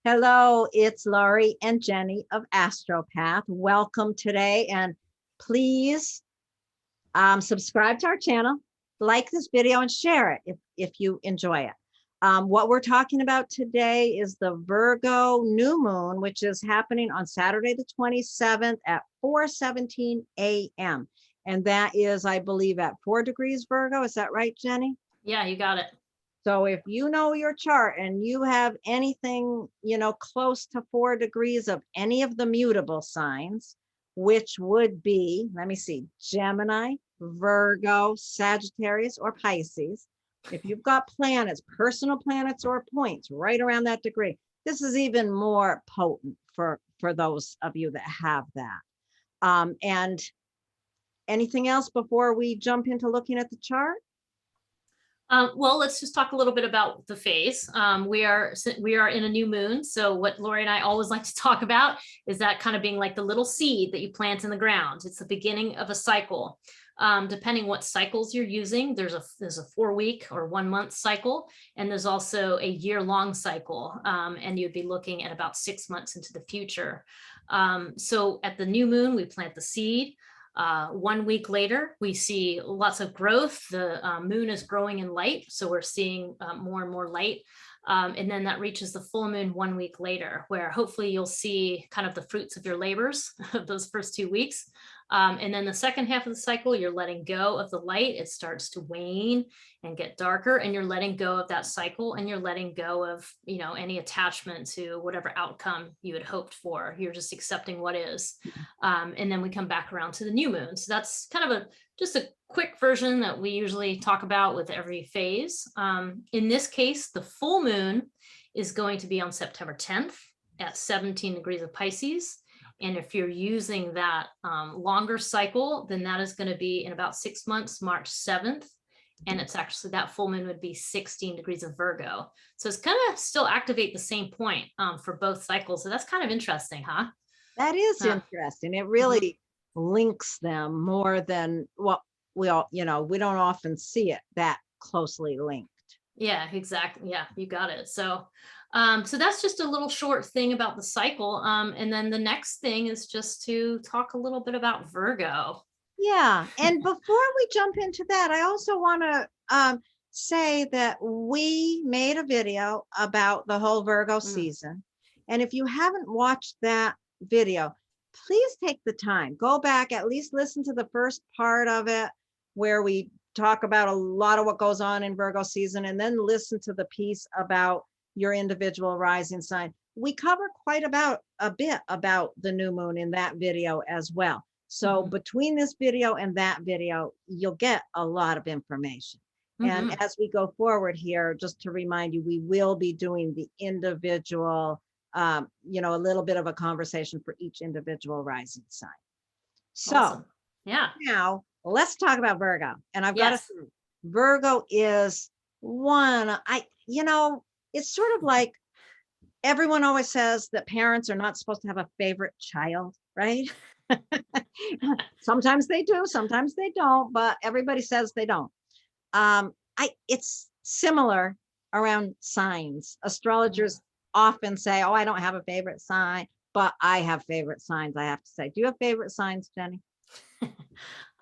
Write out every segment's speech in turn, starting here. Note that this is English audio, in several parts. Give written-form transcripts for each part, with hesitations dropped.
Hello, it's Laurie and Jennie of Astropath. Welcome today, and please subscribe to our channel, like this video, and share it if you enjoy it. What we're talking about today is the Virgo new moon, which is happening on Saturday the 27th at 4:17 a.m. And that is, I believe, at 4 degrees Virgo. Is that right, Jennie? Yeah, you got it. So if you know your chart and you have anything, close to 4 degrees of any of the mutable signs, which would be, let me see, Gemini, Virgo, Sagittarius, or Pisces. If you've got planets, personal planets or points right around that degree, this is even more potent for those of you that have that. And anything else before we jump into looking at the chart? Well, let's just talk a little bit about the phase. We are in a new moon. So what Laurie and I always like to talk about is that kind of being like the little seed that you plant in the ground. It's the beginning of a cycle. Depending what cycles you're using, there's a 4-week or 1-month cycle, and there's also a year-long cycle. And you'd be looking at about 6 months into the future. So at the new moon, we plant the seed. 1 week later, we see lots of growth. The moon is growing in light, so we're seeing more and more light. And then that reaches the full moon 1 week later, where hopefully you'll see kind of the fruits of your labors of those first 2 weeks. And then the second half of the cycle, you're letting go of the light. It starts to wane and get darker, and you're letting go of that cycle, and you're letting go of, any attachment to whatever outcome you had hoped for. You're just accepting what is. And then we come back around to the new moon. So that's kind of just a quick version that we usually talk about with every phase. In this case, the full moon is going to be on September 10th at 17 degrees of Pisces. And if you're using that longer cycle, then that is going to be in about 6 months, March 7th. And it's actually, that full moon would be 16 degrees of Virgo. So it's kind of still activate the same point for both cycles. So that's kind of interesting, huh? That is interesting. It really links them more than what we all, we don't often see it that closely linked. Yeah, exactly. Yeah, you got it. So that's just a little short thing about the cycle. And then the next thing is just to talk a little bit about Virgo. Yeah. And before we jump into that, I also want to say that we made a video about the whole Virgo season. And if you haven't watched that video, please take the time, go back, at least listen to the first part of it where we talk about a lot of what goes on in Virgo season, and then listen to the piece about your individual rising sign. We cover quite a bit about the new moon in that video as well. So between this video and that video, you'll get a lot of information. And as we go forward here, just to remind you, we will be doing the individual, a little bit of a conversation for each individual rising sign. So awesome. Yeah. Now let's talk about Virgo. And I've got to say, Virgo is one, it's sort of like everyone always says that parents are not supposed to have a favorite child, right? Sometimes they do, sometimes they don't, but everybody says they don't. It's similar around signs. Astrologers often say, oh, I don't have a favorite sign, but I have favorite signs, I have to say. Do you have favorite signs, Jennie?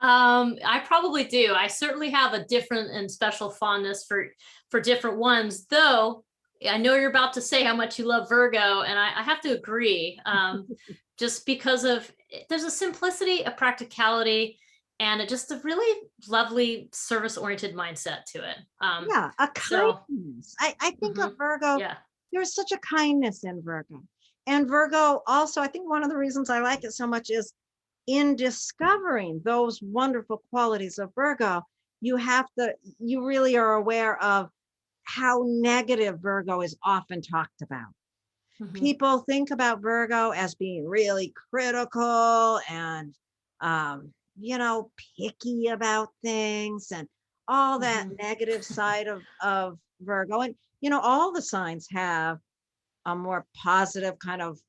I probably do. I certainly have a different and special fondness for different ones, though. I know you're about to say how much you love Virgo, and I have to agree. Just because there's a simplicity, a practicality, and just a really lovely service-oriented mindset to it. A kindness. I think of Virgo, there's such a kindness in Virgo. And Virgo also, I think one of the reasons I like it so much is in discovering those wonderful qualities of Virgo, you really are aware of how negative Virgo is often talked about. People think about Virgo as being really critical and, picky about things and all that negative side of Virgo. And, all the signs have a more positive kind of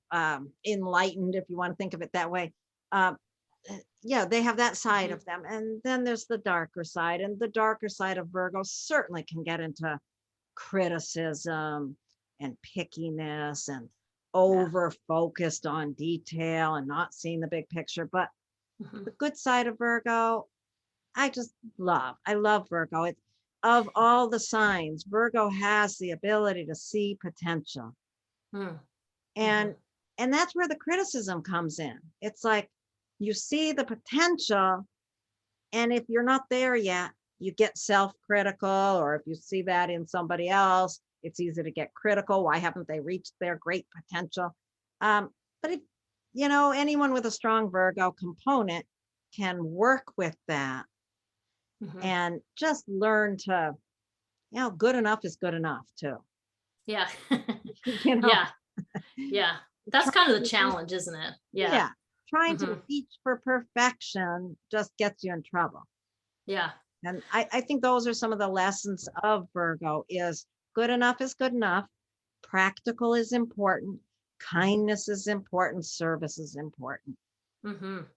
enlightened, if you want to think of it that way. They have that side of them. And then there's the darker side, and the darker side of Virgo certainly can get into criticism and pickiness and over focused on detail and not seeing the big picture. But Mhm. the good side of Virgo, I love Virgo. It's of all the signs, Virgo has the ability to see potential. Mm. And Mhm. and that's where the criticism comes in. It's like you see the potential, and if you're not there yet, you get self-critical, or if you see that in somebody else, it's easy to get critical. Why haven't they reached their great potential? But if anyone with a strong Virgo component can work with that Mhm. and just learn to, good enough is good enough too. Yeah. you know, Yeah. Yeah. That's trying kind of the to reach, challenge, isn't it? Yeah. yeah, trying to Mhm. reach for perfection just gets you in trouble. Yeah. And I think those are some of the lessons of Virgo is good enough is good enough. Practical is important. Kindness is important. Service is important. Mhm.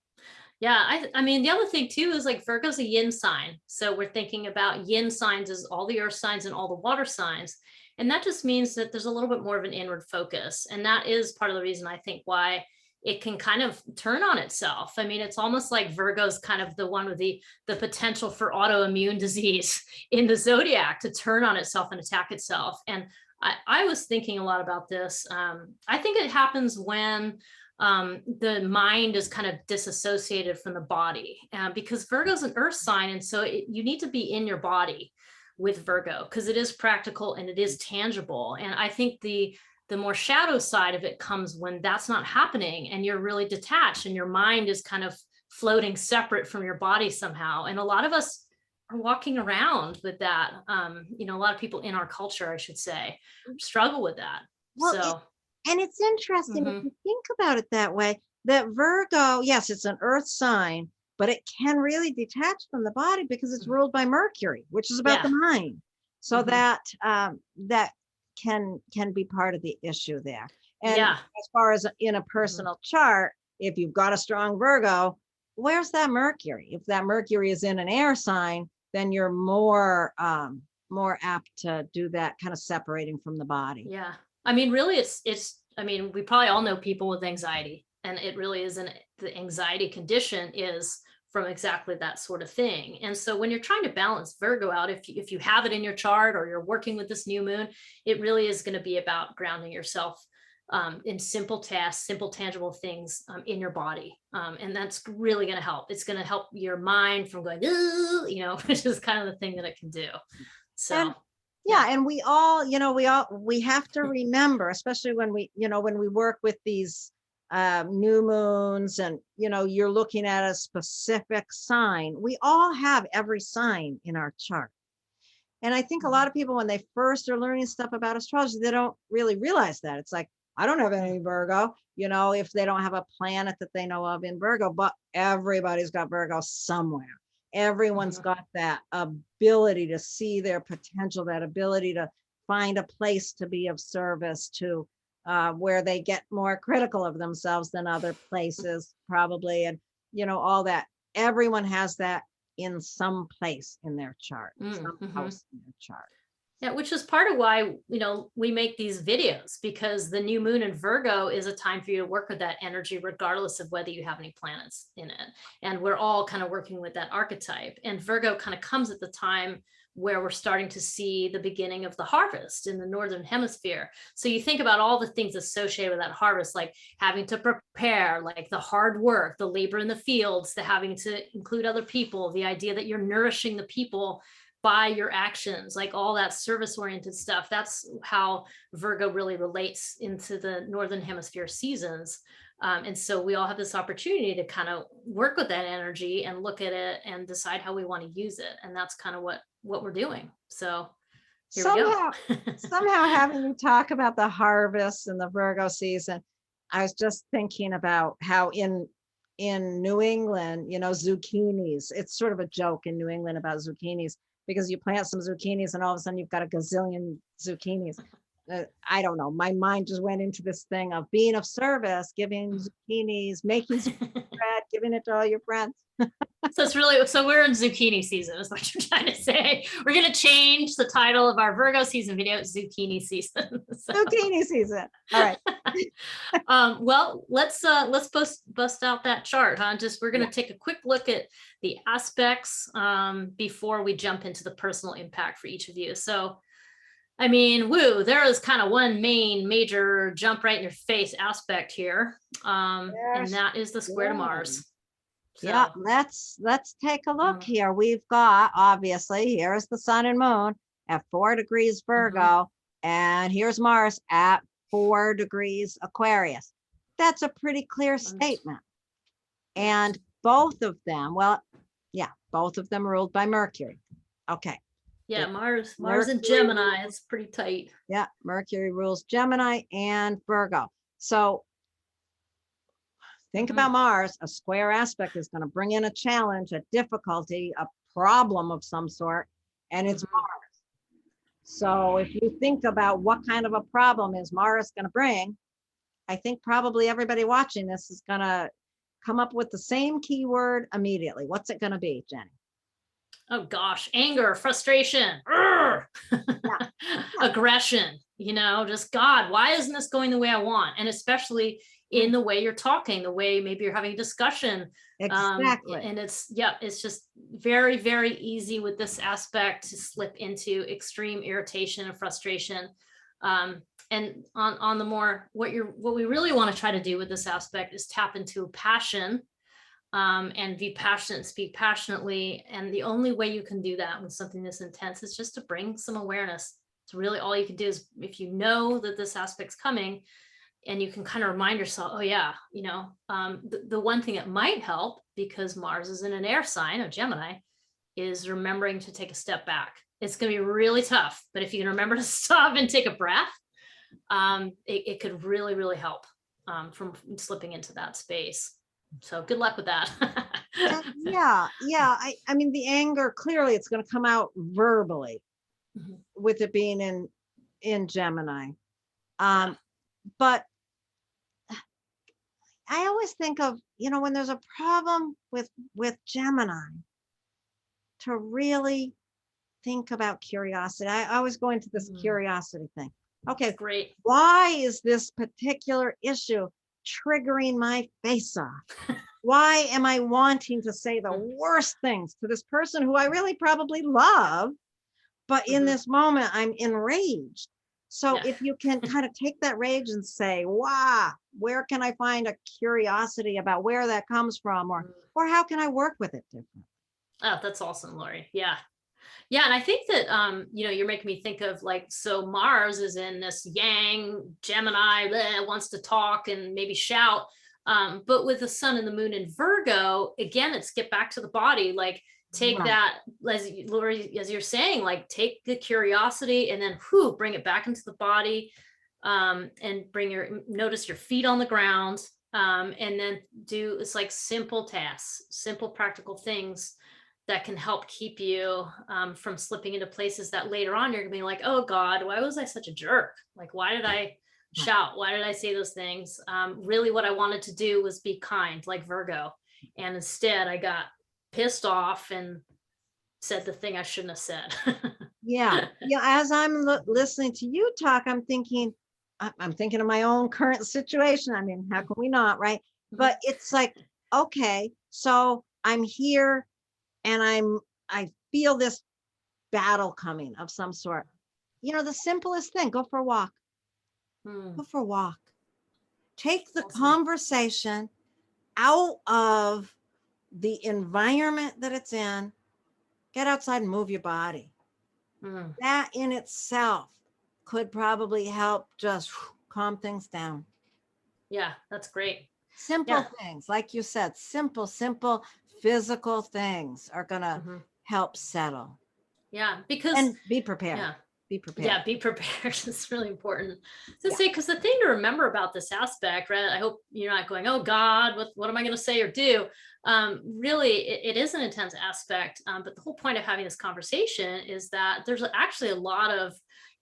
Yeah, I mean, the other thing too is like Virgo's a yin sign. So we're thinking about yin signs as all the earth signs and all the water signs. And that just means that there's a little bit more of an inward focus. And that is part of the reason I think why it can kind of turn on itself. I mean, it's almost like Virgo's kind of the one with the potential for autoimmune disease in the zodiac to turn on itself and attack itself. And I was thinking a lot about this. I think it happens when the mind is kind of disassociated from the body because Virgo's an earth sign. And so you need to be in your body with Virgo because it is practical and it is tangible. And I think the more shadow side of it comes when that's not happening and you're really detached and your mind is kind of floating separate from your body somehow. And a lot of us are walking around with that. A lot of people in our culture, I should say, struggle with that. Well, So, and it's interesting if mhm, you think about it that way, that Virgo, yes, it's an earth sign, but it can really detach from the body because it's mhm. ruled by Mercury, which is about Yeah. the mind. So Mhm. that can be part of the issue there. And Yeah. as far as in a Mhm. personal chart, if you've got a strong Virgo, where's that Mercury? If that Mercury is in an air sign, then you're more apt to do that kind of separating from the body. Yeah. I mean, really, I mean, we probably all know people with anxiety, and it really isn't the anxiety condition is from exactly that sort of thing. And so when you're trying to balance Virgo out, if you have it in your chart or you're working with this new moon, it really is going to be about grounding yourself in simple tasks, simple tangible things in your body. And that's really going to help. It's going to help your mind from going, "Ugh," which is kind of the thing that it can do. So, And yeah. yeah, and we have to remember, especially when we work with these new moons, and you're looking at a specific sign. We all have every sign in our chart. And I think a lot Mhm. of people, when they first are learning stuff about astrology, they don't really realize that. It's like, I don't have any Virgo, if they don't have a planet that they know of in Virgo, but everybody's got Virgo somewhere. Everyone's Mhm. got that ability to see their potential, that ability to find a place to be of service to, where they get more critical of themselves than other places, probably. And, all that. Everyone has that in some place in their chart, some Mhm. house in their chart. Yeah, which is part of why, we make these videos because the new moon in Virgo is a time for you to work with that energy, regardless of whether you have any planets in it. And we're all kind of working with that archetype. And Virgo kind of comes at the time where we're starting to see the beginning of the harvest in the Northern Hemisphere. So you think about all the things associated with that harvest, like having to prepare, like the hard work, the labor in the fields, the having to include other people, the idea that you're nourishing the people by your actions, like all that service oriented stuff. That's how Virgo really relates into the Northern Hemisphere seasons. And so we all have this opportunity to kind of work with that energy and look at it and decide how we want to use it. And that's kind of what we're doing. So here we go. Somehow, somehow having you talk about the harvest and the Virgo season, I was just thinking about how in New England, zucchinis, it's sort of a joke in New England about zucchinis because you plant some zucchinis and all of a sudden you've got a gazillion zucchinis. I don't know. My mind just went into this thing of being of service, giving zucchinis, making zucchini bread, giving it to all your friends. So we're in zucchini season, is what you're trying to say. We're going to change the title of our Virgo season video, zucchini season. So. Zucchini season. All right. Well, let's bust out that chart, huh? We're going to take a quick look at the aspects before we jump into the personal impact for each of you. So, I mean, woo, there is kind of one major jump right in your face aspect here. And that is the square to Mars. So, yeah, let's take a look here. We've got, obviously, here's the sun and moon at 4 degrees Virgo, and here's Mars at 4 degrees Aquarius. That's a pretty clear statement. And both of them, well, yeah, both of them ruled by Mercury. Okay. Yeah, Mars and Gemini, it's pretty tight. Yeah, Mercury rules Gemini and Virgo. So think about Mars. A square aspect is going to bring in a challenge, a difficulty, a problem of some sort, and it's Mars. So if you think about what kind of a problem is Mars going to bring, I think probably everybody watching this is going to come up with the same keyword immediately. What's it going to be, Jenny? Oh gosh, anger, frustration, aggression, just God, why isn't this going the way I want? And especially in the way you're talking, the way maybe you're having a discussion. Exactly. And it's just very, very easy with this aspect to slip into extreme irritation and frustration. And on the more, what we really want to try to do with this aspect is tap into passion. And be passionate, speak passionately. And the only way you can do that with something this intense is just to bring some awareness. It's really all you can do is if you know that this aspect's coming and you can kind of remind yourself, oh yeah, the one thing that might help, because Mars is in an air sign of Gemini, is remembering to take a step back. It's going to be really tough, but if you can remember to stop and take a breath, it could really, really help from slipping into that space. So good luck with that. yeah. I mean, the anger, clearly it's going to come out verbally with it being in Gemini. But I always think of, when there's a problem with Gemini, to really think about curiosity. I always go into this curiosity thing. Okay, great. Why is this particular issue triggering my face off? Why am I wanting to say the worst things to this person who I really probably love, but in this moment I'm enraged? So if you can kind of take that rage and say, wow, where can I find a curiosity about where that comes from, or how can I work with it differently? Oh, that's awesome, Laurie. Yeah. And I think that, you're making me think of so Mars is in this yang, Gemini, wants to talk and maybe shout. But with the sun and the moon in Virgo, again, it's get back to the body, take that, Laurie, as you're saying, take the curiosity and then bring it back into the body, and notice your feet on the ground, and then it's simple tasks, simple practical things that can help keep you from slipping into places that later on you're gonna be like, oh God, why was I such a jerk? Why did I shout? Why did I say those things? Really what I wanted to do was be kind, like Virgo. And instead I got pissed off and said the thing I shouldn't have said. Yeah. As I'm listening to you talk, I'm thinking of my own current situation. I mean, how can we not, right? But it's okay, so I'm here and I feel this battle coming of some sort. The simplest thing, go for a walk. Go for a walk. Take the conversation out of the environment that it's in. Get outside and move your body. That in itself could probably help just calm things down. Yeah, that's great. Simple things, like you said, simple physical things are gonna help settle. Yeah, because and be prepared. Be prepared. Yeah, be prepared. It's really important to say, because the thing to remember about this aspect, right? I hope you're not going, oh God, what am I going to say or do? Really, it is an intense aspect. But the whole point of having this conversation is that there's actually a lot of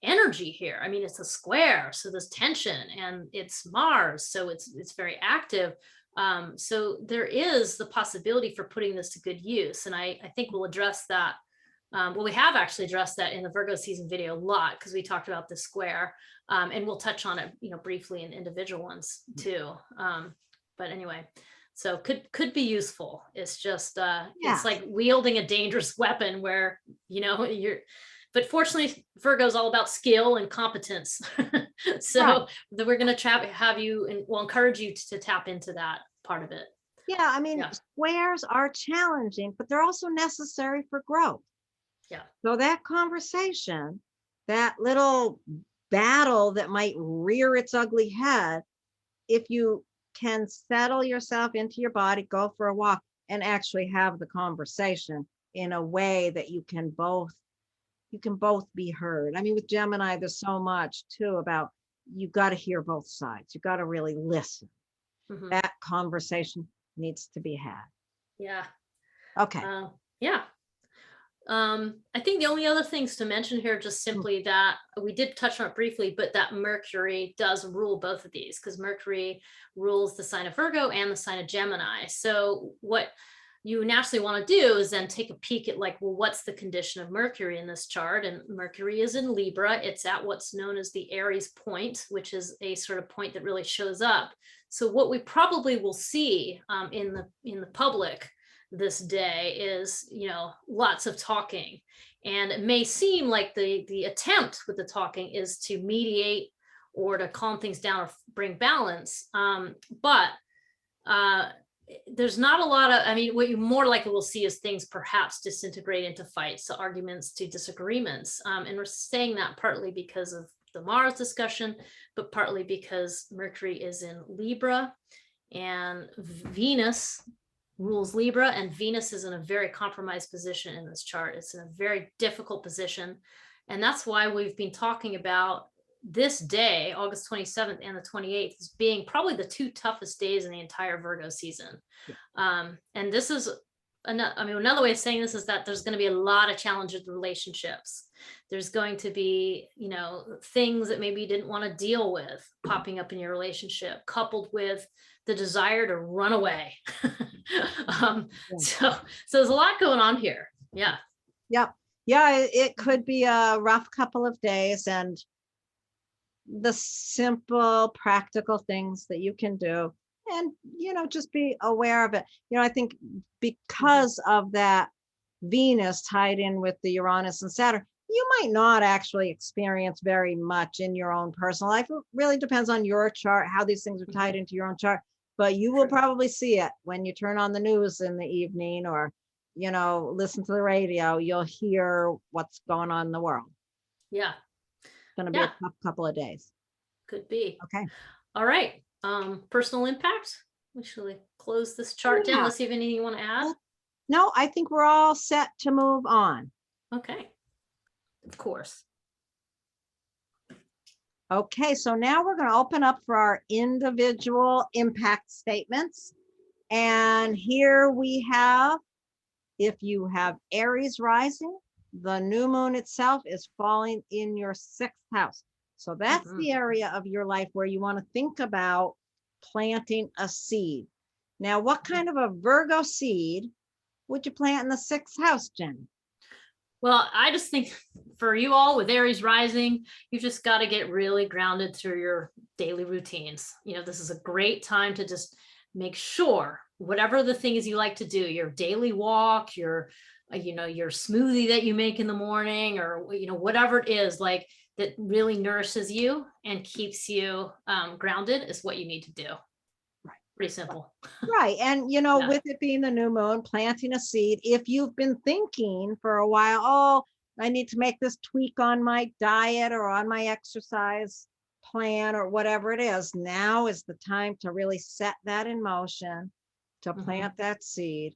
energy here. I mean, it's a square, so there's tension, and it's Mars, so it's very active. So there is the possibility for putting this to good use. And I think we'll address that Well, we have actually addressed that in the Virgo season video a lot, because we talked about the square, and we'll touch on it, briefly in individual ones too. But anyway, so could be useful. It's just, it's like wielding a dangerous weapon where, but fortunately, Virgo is all about skill and competence. So we're going to have you, and we'll encourage you to tap into that part of it. Yeah, I mean, squares are challenging, but they're also necessary for growth. Yeah. So that conversation, that little battle that might rear its ugly head, if you can settle yourself into your body, go for a walk, and actually have the conversation in a way that you can both be heard. I mean, with Gemini, there's so much too about, you got to hear both sides. You got to really listen. That conversation needs to be had. Yeah. Okay. Yeah. I think the only other things to mention here, just simply that we did touch on it briefly, but that Mercury does rule both of these, because Mercury rules the sign of Virgo and the sign of Gemini. So what you naturally want to do is then take a peek at, like, well, what's the condition of Mercury in this chart? And Mercury is in Libra. It's at what's known as the Aries point, which is a sort of point that really shows up. So what we probably will see in the public this day is, lots of talking. And it may seem like the attempt with the talking is to mediate or to calm things down or bring balance. But there's not a lot of, what you more likely will see is things perhaps disintegrate into fights, to arguments, to disagreements. And we're saying that partly because of the Mars discussion, but partly because Mercury is in Libra, and Venus rules Libra, and Venus is in a very compromised position in this chart. It's in a very difficult position. And that's why we've been talking about this day, August 27th and the 28th, as being probably the two toughest days in the entire Virgo season. And this is, another way of saying this is that there's going to be a lot of challenges with relationships. There's going to be, things that maybe you didn't want to deal with popping up in your relationship, coupled with the desire to run away. So there's a lot going on here. Yeah. Yep. Yeah, it could be a rough couple of days, and the simple practical things that you can do, and just be aware of it. I think because of that Venus tied in with the Uranus and Saturn, you might not actually experience very much in your own personal life. It really depends on your chart, how these things are tied into your own chart, but you will probably see it when you turn on the news in the evening, or listen to the radio. You'll hear what's going on in the world. Yeah. Going to be a tough couple of days. Could be. Okay. All right. Personal impact. We should close this chart down. Let's see if anything you want to add. No, I think we're all set to move on. Okay. Of course. Okay, so now we're going to open up for our individual impact statements. And here we have, if you have Aries rising, the new moon itself is falling in your 6th house. So that's the area of your life where you want to think about planting a seed. Now, what kind of a Virgo seed would you plant in the 6th house, Jenny? Well, I just think for you all with Aries rising, you just got to get really grounded through your daily routines. This is a great time to just make sure whatever the things you like to do, your daily walk, your smoothie that you make in the morning, or, whatever it is that really nourishes you and keeps you grounded, is what you need to do. Right. Pretty simple. Right. And, with it being the new moon, planting a seed, if you've been thinking for a while, oh, I need to make this tweak on my diet or on my exercise plan or whatever it is, now is the time to really set that in motion, to plant that seed.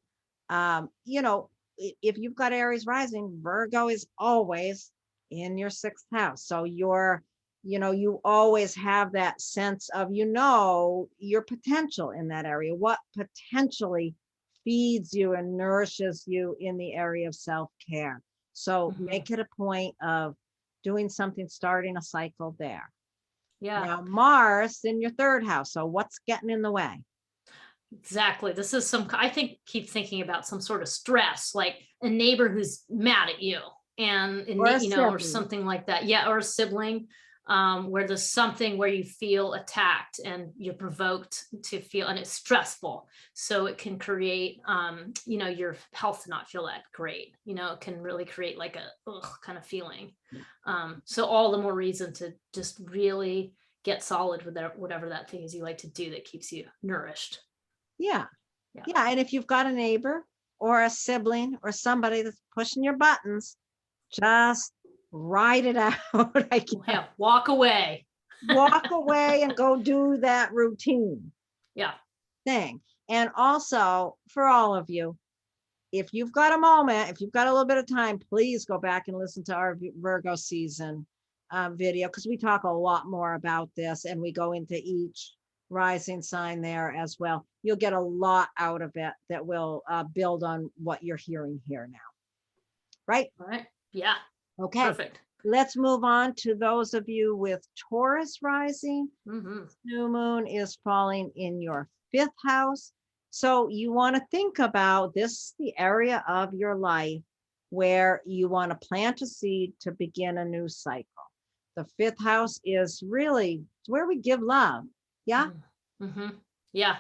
If you've got Aries rising, Virgo is always in your 6th house. So you always have that sense of, your potential in that area, what potentially feeds you and nourishes you in the area of self-care. So make it a point of doing something, starting a cycle there. Yeah. Now, Mars in your 3rd house. So what's getting in the way? Exactly. This is keep thinking about some sort of stress, like a neighbor who's mad at you, and Or a you know, or sibling. something like that. Yeah, or a sibling, where there's something where you feel attacked and you're provoked to feel, and it's stressful. So it can create, you know, your health to not feel that great. You know, it can really create like a ugh kind of feeling. So all the more reason to just really get solid with that, whatever that thing is you like to do that keeps you nourished. Yeah. Yeah. Yeah. And if you've got a neighbor or a sibling or somebody that's pushing your buttons, just ride it out. I guess. Yeah, walk away. Walk away and go do that routine Yeah. thing. And also for all of you, if you've got a moment, if you've got a little bit of time, please go back and listen to our Virgo season video, because we talk a lot more about this and we go into each rising sign there as well. You'll get a lot out of it that will build on what you're hearing here now. Right? All right. Yeah. Okay. Perfect. Let's move on to those of you with Taurus rising. Mm-hmm. New moon is falling in your 5th house. So you want to think about this, the area of your life where you want to plant a seed to begin a new cycle. The 5th house is really where we give love. Yeah. Mm-hmm. Yeah.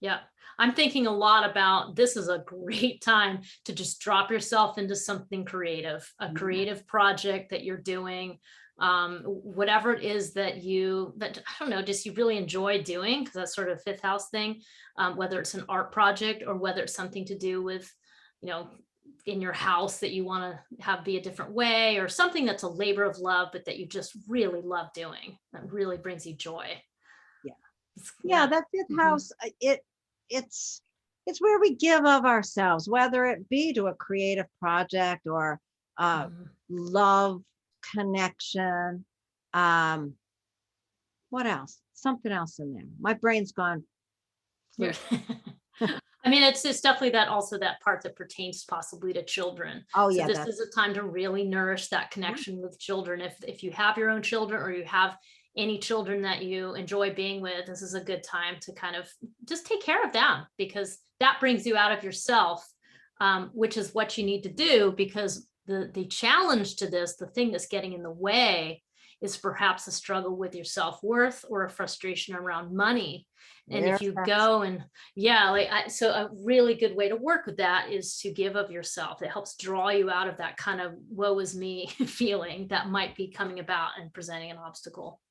Yeah. I'm thinking a lot about, this is a great time to just drop yourself into something creative, a creative project that you're doing, whatever it is that I don't know, just you really enjoy doing, because that's sort of 5th house thing, whether it's an art project or whether it's something to do with, you know, in your house that you want to have be a different way, or something that's a labor of love, but that you just really love doing, that really brings you joy. Yeah, that 5th house, it's where we give of ourselves, whether it be to a creative project or love connection. What else? Something else in there. My brain's gone. Yeah. I mean, it's definitely that, also that part that pertains possibly to children. Oh So yeah, this is a time to really nourish that connection with children. If you have your own children, or you have any children that you enjoy being with, this is a good time to kind of just take care of them, because that brings you out of yourself, which is what you need to do, because the challenge to this, the thing that's getting in the way, is perhaps a struggle with your self-worth or a frustration around money. And if you go and so a really good way to work with that is to give of yourself. It helps draw you out of that kind of woe is me feeling that might be coming about and presenting an obstacle.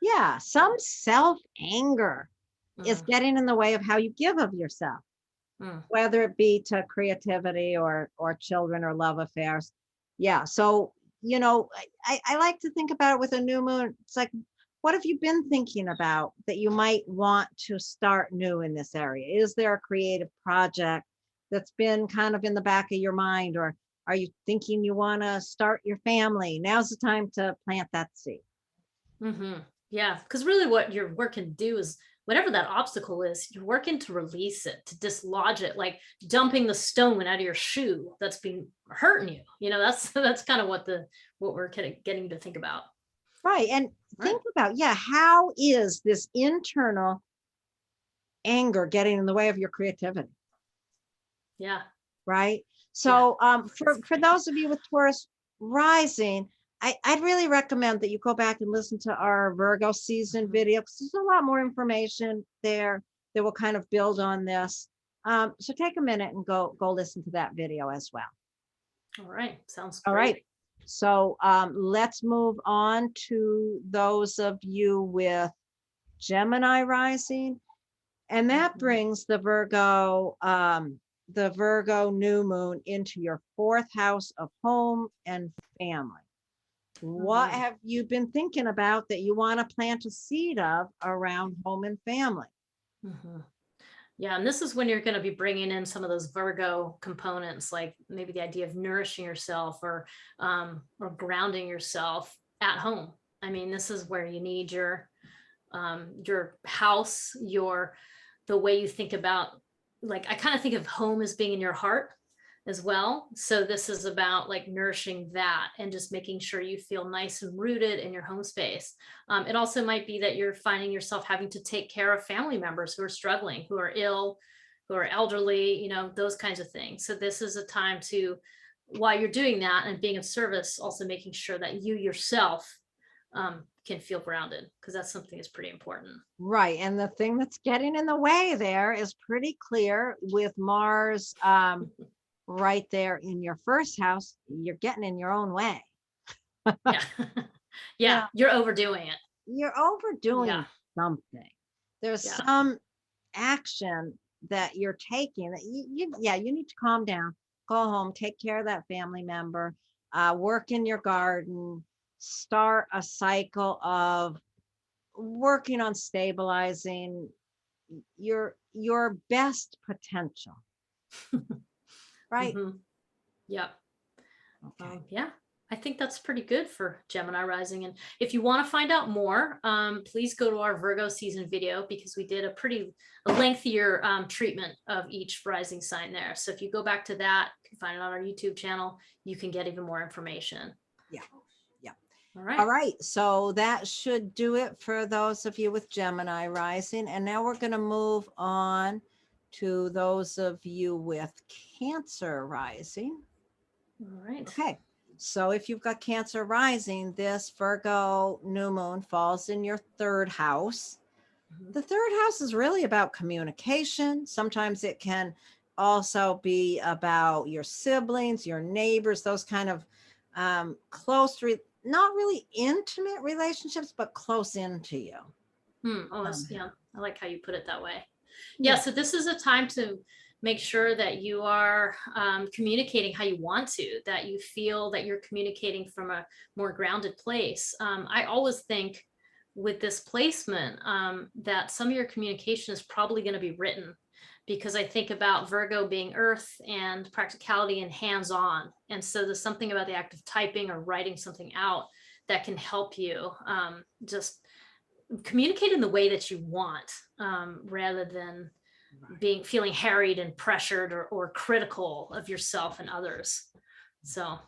Yeah, some self-anger is getting in the way of how you give of yourself, whether it be to creativity or children or love affairs. Yeah, so you know, I like to think about it with a new moon. It's like, what have you been thinking about that you might want to start new in this area? Is there a creative project that's been kind of in the back of your mind, or are you thinking you want to start your family? Now's the time to plant that seed. Yeah, because really what your work can do is, whatever that obstacle is, you're working to release it, to dislodge it, like dumping the stone out of your shoe that's been hurting you. You know, that's kind of what we're getting to think about. Right. And think about, how is this internal anger getting in the way of your creativity? Yeah. Right. So for those of you with Taurus rising, I'd really recommend that you go back and listen to our Virgo season video, because there's a lot more information there that will kind of build on this. So take a minute and go listen to that video as well. All right. Sounds great. All right. So let's move on to those of you with Gemini rising. And that brings the Virgo new moon into your 4th house of home and family. What have you been thinking about that you want to plant a seed of around home and family? Yeah, and this is when you're going to be bringing in some of those Virgo components, like maybe the idea of nourishing yourself or grounding yourself at home. I mean, this is where you need your house, the way you think about, like, I kind of think of home as being in your heart as well. So this is about like nourishing that and just making sure you feel nice and rooted in your home space. It also might be that you're finding yourself having to take care of family members who are struggling, who are ill, who are elderly, you know, those kinds of things. So this is a time to while you're doing that and being of service, also making sure that you yourself can feel grounded, because that's something that's pretty important. Right. And the thing that's getting in the way there is pretty clear with Mars right there in your first house. You're getting in your own way. Yeah. Yeah, you're overdoing it. You're overdoing Yeah. something. There's Yeah. some action that you're taking that you need to calm down, go home, take care of that family member, work in your garden, start a cycle of working on stabilizing your best potential. Right? Mhm. Yeah. Okay. Yeah, I think that's pretty good for Gemini rising. And if you want to find out more, please go to our Virgo season video, because we did a lengthier treatment of each rising sign there. So if you go back to that, you can find it on our YouTube channel. You can get even more information. Yeah. All right. All right. So that should do it for those of you with Gemini rising. And now we're going to move on to those of you with Cancer rising. All right. Okay. So if you've got Cancer rising, this Virgo new moon falls in your third house. Mhm. The third house is really about communication. Sometimes it can also be about your siblings, your neighbors, those kind of not really intimate relationships, but close into you. Oh, yeah. I like how you put it that way. Yeah. So this is a time to make sure that you are communicating how you want to, that you feel that you're communicating from a more grounded place. I always think with this placement that some of your communication is probably going to be written, because I think about Virgo being earth and practicality and hands-on. And so there's something about the act of typing or writing something out that can help you just communicate in the way that you want, rather than feeling harried and pressured or critical of yourself and others. So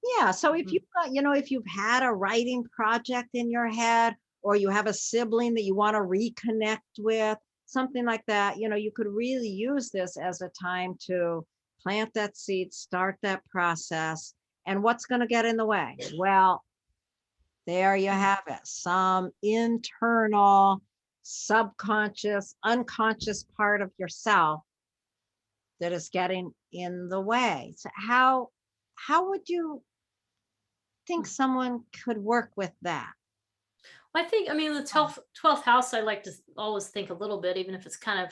Yeah. So if you've got, if you've had a writing project in your head, or you have a sibling that you want to reconnect with, something like that, you could really use this as a time to plant that seed, start that process. And what's going to get in the way? Well, there you have it. Some internal, subconscious, unconscious part of yourself that is getting in the way. So how would you think someone could work with that? I think, the 12th house, I like to always think a little bit, even if it's kind of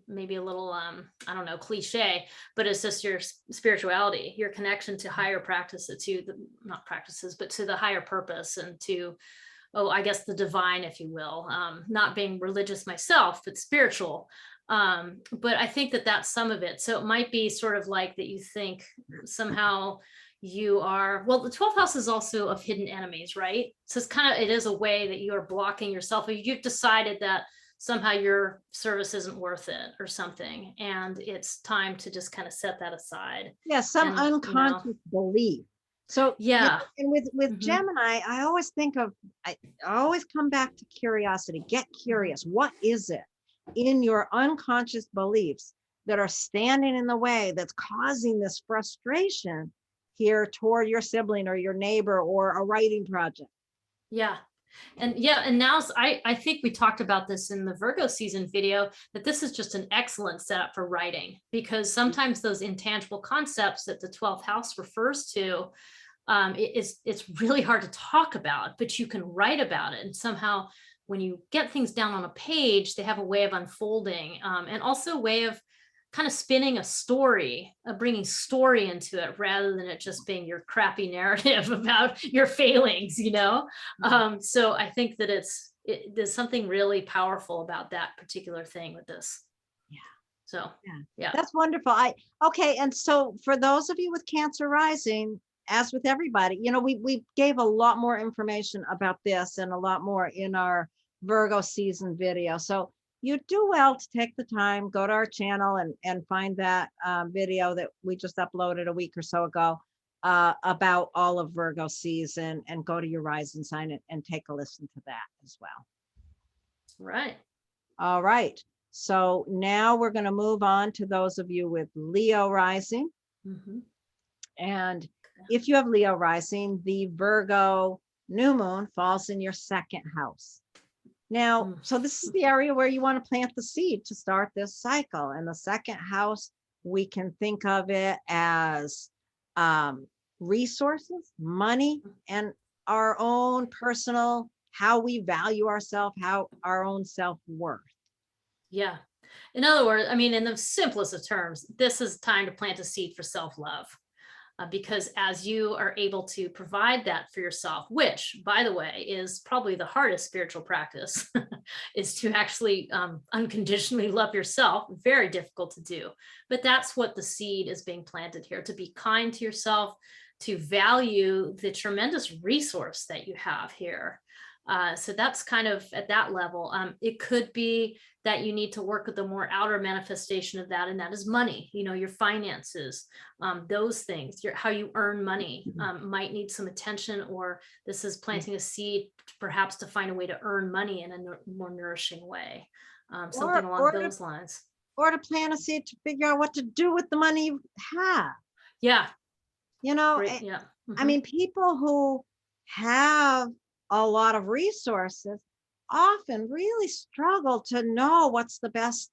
maybe a little, I don't know, cliche, but it's just your spirituality, your connection to higher practices, not practices, but to the higher purpose, and to, I guess, the divine, if you will, not being religious myself, but spiritual. But I think that that's some of it. So it might be sort of like that you think somehow you are, well, the 12th house is also of hidden enemies, right? So it is a way that you are blocking yourself, or you've decided that somehow your service isn't worth it or something, and it's time to just kind of set that aside. Yeah, some unconscious belief. So yeah, and with Gemini, I always come back to curiosity. Get curious. What is it in your unconscious beliefs that are standing in the way, that's causing this frustration here toward your sibling or your neighbor or a writing project? And now I think we talked about this in the Virgo season video, that this is just an excellent setup for writing, because sometimes those intangible concepts that the 12th house refers to, it's really hard to talk about, but you can write about it. And somehow when you get things down on a page, they have a way of unfolding, and also a way of kind of spinning a story, bringing story into it, rather than it just being your crappy narrative about your failings, So I think that there's something really powerful about that particular thing with this. Yeah. So, yeah. That's wonderful. Okay. And so for those of you with Cancer rising, as with everybody, we gave a lot more information about this and a lot more in our Virgo season video. So you do well to take the time, go to our channel and find that video that we just uploaded a week or so ago about all of Virgo season, and go to your rising sign and take a listen to that as well. Right. All right. So now we're going to move on to those of you with Leo rising. And if you have Leo rising, the Virgo new moon falls in your second house. Now, so this is the area where you want to plant the seed to start this cycle. And the second house, we can think of it as resources, money, and our own personal, how we value ourselves, how our own self-worth. Yeah. In other words, I mean, in the simplest of terms, this is time to plant a seed for self-love. Because as you are able to provide that for yourself, which, by the way, is probably the hardest spiritual practice, is to actually unconditionally love yourself. Very difficult to do. But that's what the seed is being planted here, to be kind to yourself, to value the tremendous resource that you have here. So that's kind of at that level. It could be that you need to work with the more outer manifestation of that, and that is money, your finances, those things, how you earn money might need some attention, or this is planting a seed perhaps to find a way to earn money in a more nourishing way, something along those lines. Or to plant a seed to figure out what to do with the money you have. Yeah. Right, yeah. I mean, people who have a lot of resources often really struggle to know what's the best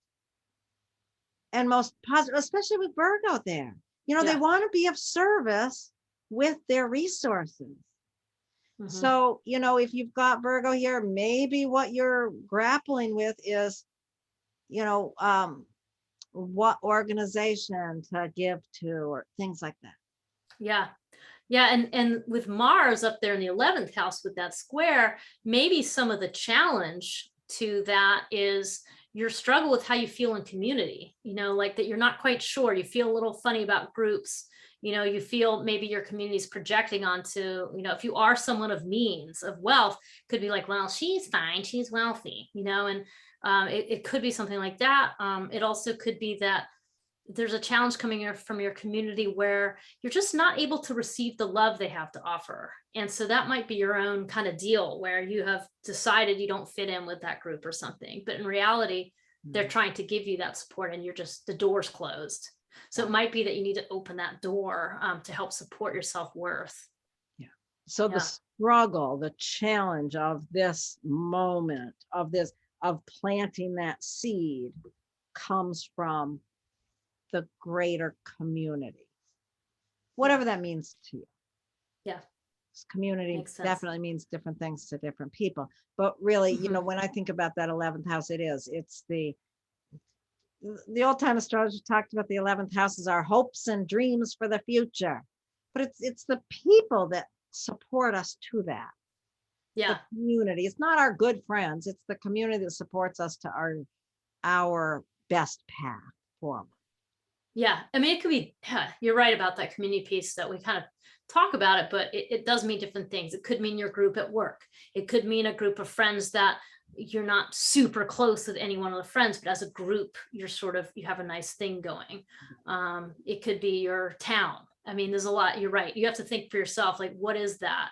and most positive, especially with Virgo there. They want to be of service with their resources. So, if you've got Virgo here, maybe what you're grappling with is, what organization to give to, or things like that. Yeah. Yeah. And with Mars up there in the 11th house with that square, maybe some of the challenge to that is your struggle with how you feel in community, like that you're not quite sure. You feel a little funny about groups, you feel maybe your community is projecting onto, if you are someone of means, of wealth, could be like, well, she's fine, she's wealthy, and it could be something like that. It also could be that there's a challenge coming from your community where you're just not able to receive the love they have to offer. And so that might be your own kind of deal where you have decided you don't fit in with that group or something. But in reality, they're trying to give you that support and the door's closed. So it might be that you need to open that door to help support your self-worth. Yeah. So the struggle, the challenge of this moment, of planting that seed comes from the greater community, whatever that means to you. Yeah. Community definitely means different things to different people. But really, when I think about that 11th house, it's the old time astrologer talked about the 11th house as our hopes and dreams for the future. But it's the people that support us to that. Yeah. The community. It's not our good friends. It's the community that supports us to our best path forward. Yeah. I mean, it could be, you're right about that community piece that we kind of talk about it, but it does mean different things. It could mean your group at work. It could mean a group of friends that you're not super close with any one of the friends, but as a group, you have a nice thing going. It could be your town. I mean, there's a lot, you're right. You have to think for yourself, like, what is that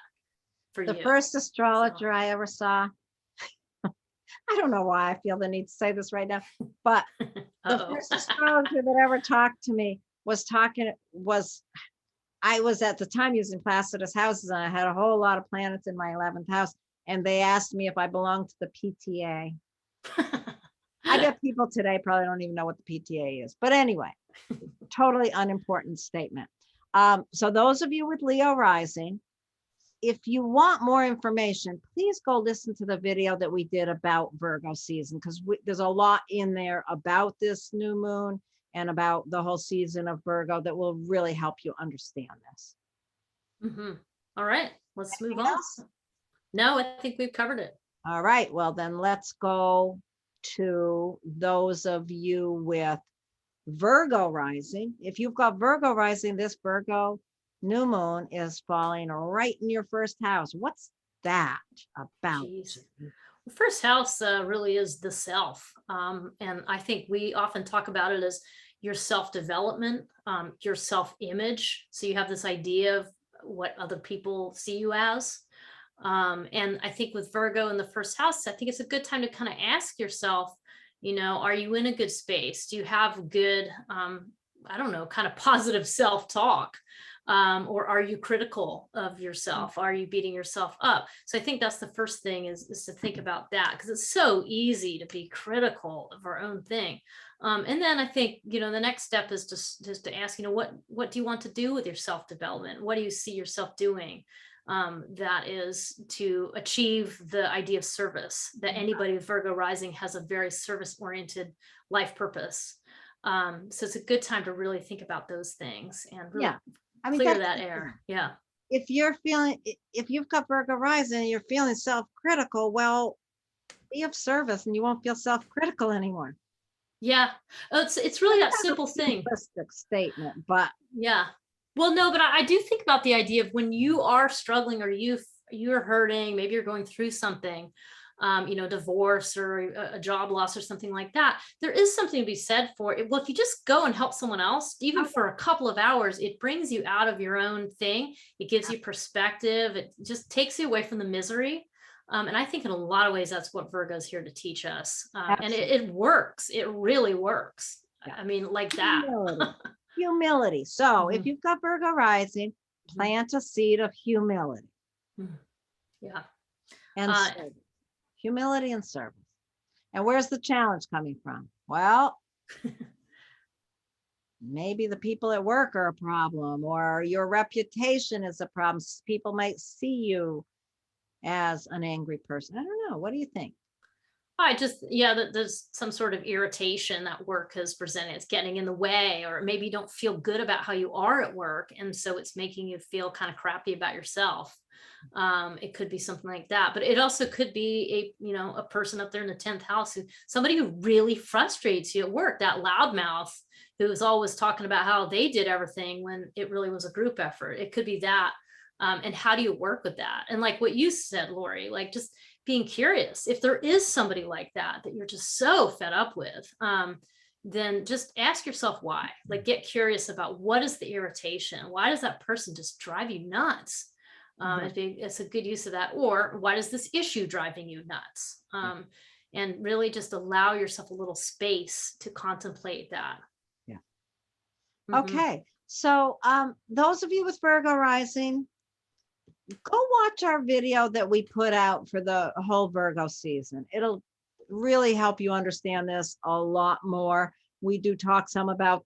for you? The first astrologer I ever saw, I don't know why I feel the need to say this right now, but the first astrologer that ever talked to me I was at the time using Placidus houses, and I had a whole lot of planets in my 11th house, and they asked me if I belonged to the PTA. I bet people today probably don't even know what the PTA is, but anyway, totally unimportant statement. So those of you with Leo rising, if you want more information, please go listen to the video that we did about Virgo season, because there's a lot in there about this new moon and about the whole season of Virgo that will really help you understand this. All right, let's move on. No, I think we've covered it. All right, well then let's go to those of you with Virgo rising. If you've got Virgo rising, this Virgo new moon is falling right in your first house. What's that about? Well, first house really is the self. And I think we often talk about it as your self-development, your self-image. So you have this idea of what other people see you as. And I think with Virgo in the first house, I think it's a good time to kind of ask yourself, are you in a good space? Do you have good, kind of positive self-talk? Or are you critical of yourself? Are you beating yourself up? So I think that's the first thing is to think about that, because it's so easy to be critical of our own thing. And then I think, the next step is just to ask, what do you want to do with your self-development? What do you see yourself doing? That is to achieve the idea of service, that anybody with Virgo rising has a very service-oriented life purpose. So it's a good time to really think about those things and really clear that air. Yeah. If you've got Virgo rising and you're feeling self-critical, well, be of service and you won't feel self-critical anymore. Yeah. It's really that simple thing. Simplistic statement, but yeah. Well, no, but I do think about the idea of when you are struggling or you're hurting, maybe you're going through something, divorce or a job loss or something like that. There is something to be said for it. Well, if you just go and help someone else, even for a couple of hours, it brings you out of your own thing. It gives you perspective. It just takes you away from the misery. And I think in a lot of ways, that's what Virgo is here to teach us. And it works. It really works. I mean, like that. Humility. So if you've got Virgo rising, plant a seed of humility. Yeah. And service. Humility and service. And where's the challenge coming from? Well, maybe the people at work are a problem, or your reputation is a problem. People might see you as an angry person. I don't know. What do you think? There's some sort of irritation that work has presented. It's getting in the way, or maybe you don't feel good about how you are at work. And so it's making you feel kind of crappy about yourself. It could be something like that, but it also could be a person up there in the 10th house, somebody who really frustrates you at work, that loudmouth who's always talking about how they did everything when it really was a group effort. It could be that. And how do you work with that? And like what you said, Laurie, like just being curious. If there is somebody like that you're just so fed up with, then just ask yourself why. Like get curious about what is the irritation? Why does that person just drive you nuts? It's a good use of that. Or why does this issue driving you nuts? And really just allow yourself a little space to contemplate that. Yeah. Okay. So those of you with Virgo rising, go watch our video that we put out for the whole Virgo season. It'll really help you understand this a lot more. We do talk some about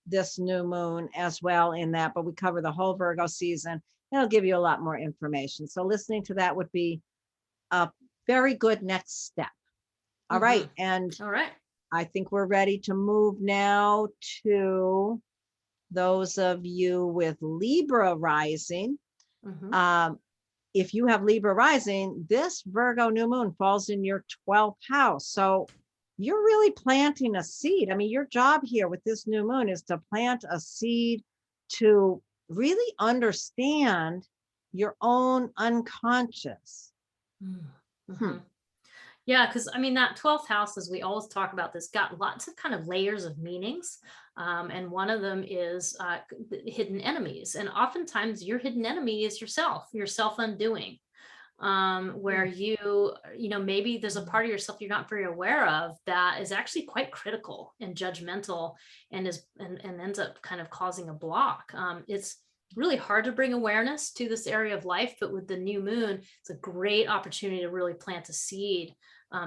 this new moon as well in that, but we cover the whole Virgo season. It'll give you a lot more information. So listening to that would be a very good next step. All right. And all right. I think we're ready to move now to those of you with Libra rising. If you have Libra rising, this Virgo new moon falls in your 12th house. So you're really planting a seed. I mean, your job here with this new moon is to plant a seed to really understand your own unconscious. Yeah, because I mean, that 12th house, as we always talk about this, got lots of kind of layers of meanings. And one of them is hidden enemies. And oftentimes your hidden enemy is yourself, your self-undoing, where maybe there's a part of yourself you're not very aware of that is actually quite critical and judgmental and ends up kind of causing a block. It's really hard to bring awareness to this area of life, but with the new moon, it's a great opportunity to really plant a seed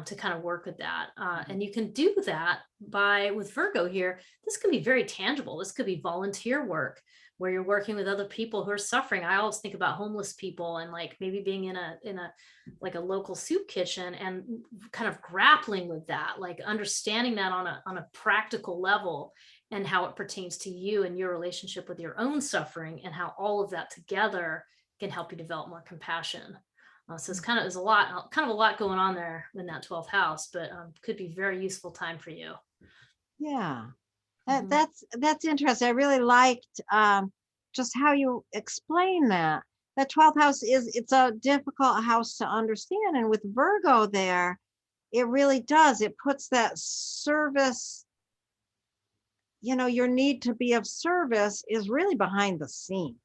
to kind of work with that. And you can do that with Virgo here. This can be very tangible. This could be volunteer work where you're working with other people who are suffering. I always think about homeless people and like maybe being in a local soup kitchen and kind of grappling with that, like understanding that on a practical level and how it pertains to you and your relationship with your own suffering and how all of that together can help you develop more compassion. So it's kind of a lot going on there in that 12th house, but could be very useful time for you. Yeah, that's interesting. I really liked just how you explain that. That 12th house it's a difficult house to understand. And with Virgo there, it really does. It puts that service, your need to be of service is really behind the scenes.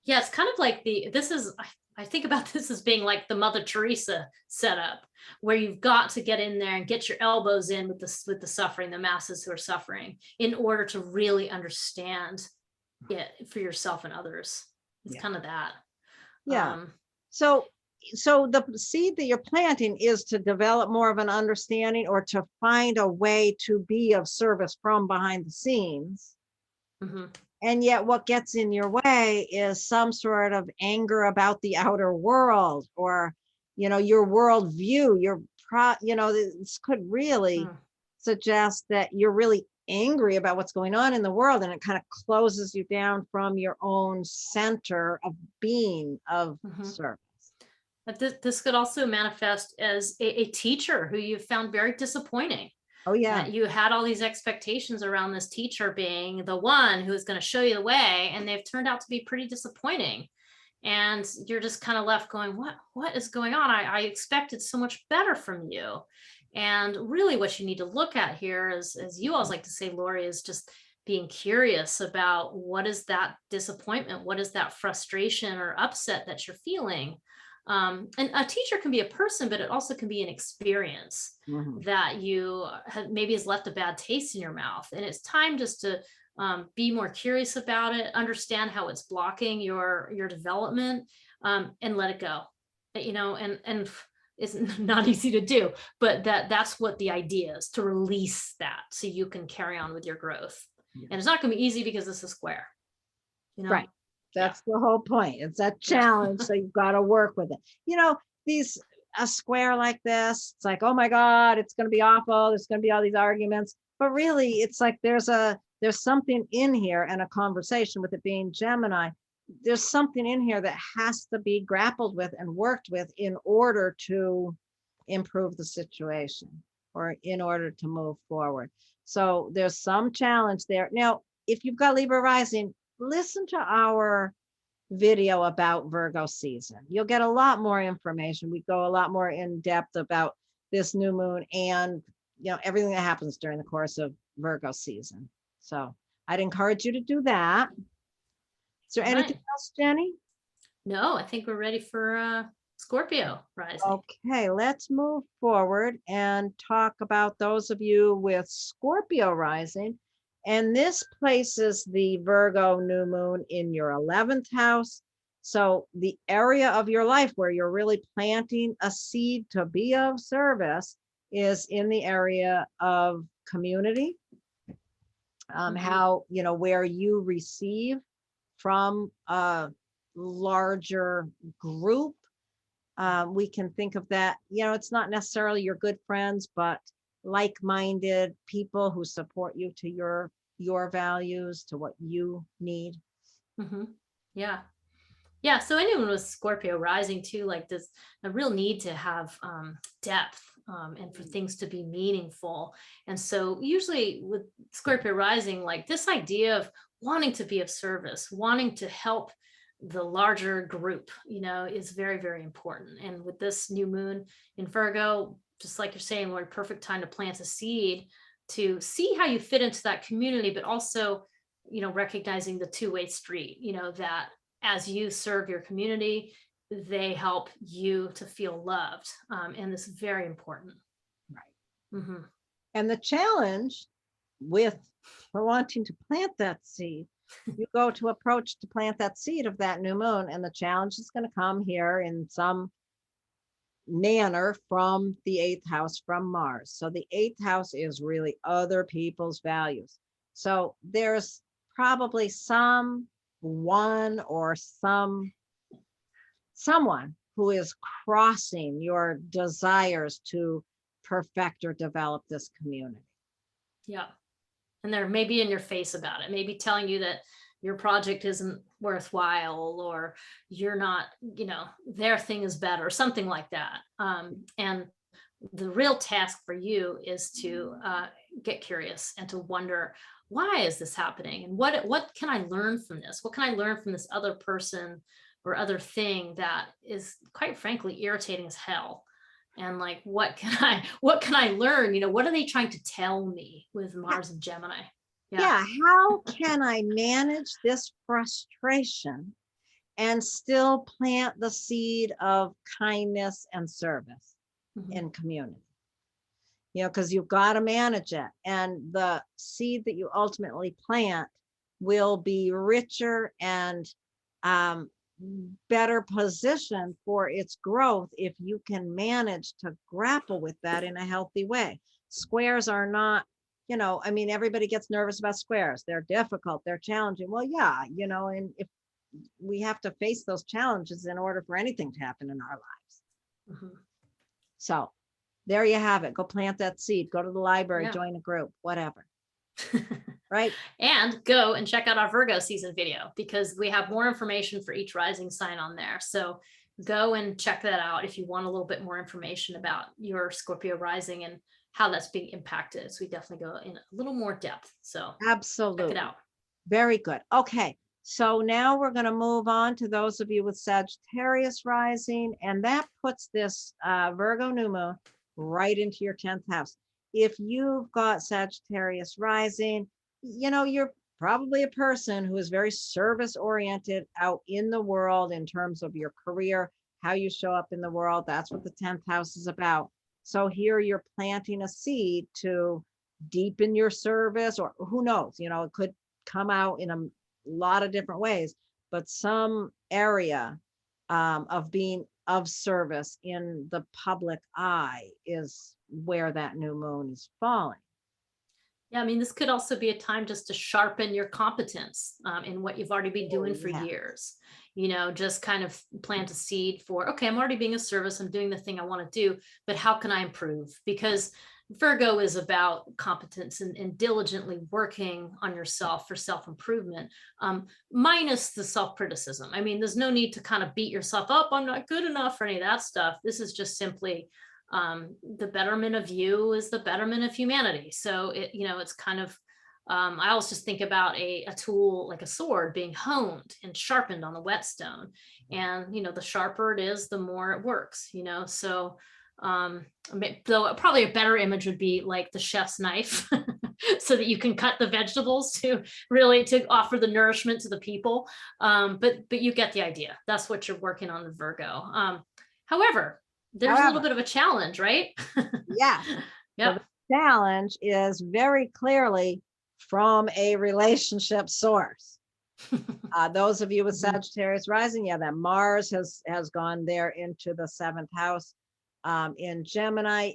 Yeah, it's kind of like I think about this as being like the Mother Teresa setup, where you've got to get in there and get your elbows in with the suffering, the masses who are suffering, in order to really understand Yeah, for yourself and others. It's Yeah. kind of that. Yeah. Um, So, the seed that you're planting is to develop more of an understanding or to find a way to be of service from behind the scenes. mhm, And yet what gets in your way is some sort of anger about the outer world, or, your worldview, this could really mm, suggest that you're really angry about what's going on in the world, and it kind of closes you down from your own center of being of mhm. service. But this could also manifest as a teacher who you found very disappointing. Oh yeah. That you had all these expectations around this teacher being the one who is going to show you the way, and they've turned out to be pretty disappointing. And you're just kind of left going, what is going on? I expected so much better from you. And really what you need to look at here is, as you always like to say, Laurie, is just being curious about what is that disappointment, what is that frustration or upset that you're feeling. And a teacher can be a person, but it also can be an experience Mhm. that you have, maybe has left a bad taste in your mouth. And it's time just to be more curious about it, understand how it's blocking your development, and let it go. And it's not easy to do, but that's what the idea is, to release that so you can carry on with your growth. Yeah. And it's not going to be easy because it's a square, you know? Right. Yeah. That's the whole point. It's a Yeah. challenge, so you've got to work with it. These a square like this, it's like, oh my God, it's going to be awful. There's going to be all these arguments. But really, it's like there's something in here, and a conversation, with it being Gemini. There's something in here that has to be grappled with and worked with in order to improve the situation, or in order to move forward. So there's some challenge there. Now, if you've got Libra rising, listen to our video about Virgo season. You'll get a lot more information. We go a lot more in depth about this new moon, and everything that happens during the course of Virgo season. So I'd encourage you to do that. Is there All anything right. else, Jenny? No, I think we're ready for Scorpio rising. Okay, let's move forward and talk about those of you with Scorpio rising. And this places the Virgo new moon in your 11th house. So the area of your life where you're really planting a seed to be of service is in the area of community. How, where you receive from a larger group. We can think of that, it's not necessarily your good friends, but like-minded people who support you to your values, to what you need. Mm-hmm. Yeah. Yeah. So anyone with Scorpio rising too, like this, a real need to have depth, and for things to be meaningful. And so usually with Scorpio rising, like this idea of wanting to be of service, wanting to help the larger group, is very, very important. And with this new moon in Virgo, just like you're saying, Lord, perfect time to plant a seed to see how you fit into that community, but also, recognizing the two-way street, that as you serve your community, they help you to feel loved. And this is very important. Right. Mm-hmm. And the challenge with wanting to plant that seed, you go to approach to plant that seed of that new moon, and the challenge is going to come here in some manner from the 8th house, from Mars. So the 8th house is really other people's values. So there's probably someone or someone who is crossing your desires to perfect or develop this community. Yeah. And they're maybe in your face about it, maybe telling you that your project isn't worthwhile, or you're not, their thing is better, something like that. And the real task for you is to get curious and to wonder, why is this happening? And what can I learn from this? What can I learn from this other person or other thing that is, quite frankly, irritating as hell? And like, what can I learn? What are they trying to tell me with Mars and Gemini? Yeah, how can I manage this frustration and still plant the seed of kindness and service in community? Because you've got to manage it. And the seed that you ultimately plant will be richer and better positioned for its growth if you can manage to grapple with that in a healthy way. Squares are not, I mean, everybody gets nervous about squares. They're difficult, they're challenging. Well, yeah, and if we have to face those challenges in order for anything to happen in our lives. So there you have it. Go plant that seed, go to the library, join a group, whatever. Right. And go and check out our Virgo season video, because we have more information for each rising sign on there. So go and check that out if you want a little bit more information about your Scorpio rising and how that's being impacted. So we definitely go in a little more depth. So absolutely, check it out. Very good. Okay. So now we're going to move on to those of you with Sagittarius rising, and that puts this Virgo new moon right into your 10th house. If you've got Sagittarius rising, you're probably a person who is very service oriented out in the world in terms of your career, how you show up in the world. That's what the 10th house is about. So here you're planting a seed to deepen your service, or who knows, it could come out in a lot of different ways, but some area of being of service in the public eye is where that new moon is falling. Yeah, I mean, this could also be a time just to sharpen your competence in what you've already been doing for years. Just kind of plant a seed for, okay, I'm already being of service, I'm doing the thing I want to do, but how can I improve? Because Virgo is about competence and diligently working on yourself for self-improvement, minus the self-criticism. I mean, there's no need to kind of beat yourself up, I'm not good enough, or any of that stuff. This is just simply the betterment of you is the betterment of humanity. So it's kind of, I always just think about a tool like a sword being honed and sharpened on the whetstone. And, the sharper it is, the more it works, so though probably a better image would be like the chef's knife so that you can cut the vegetables to offer the nourishment to the people. But you get the idea. That's what you're working on with Virgo. However, there's a little bit of a challenge, right? Yeah. Yeah. So the challenge is very clearly from a relationship source. Those of you with Sagittarius rising, that Mars has gone there into the 7th house in Gemini.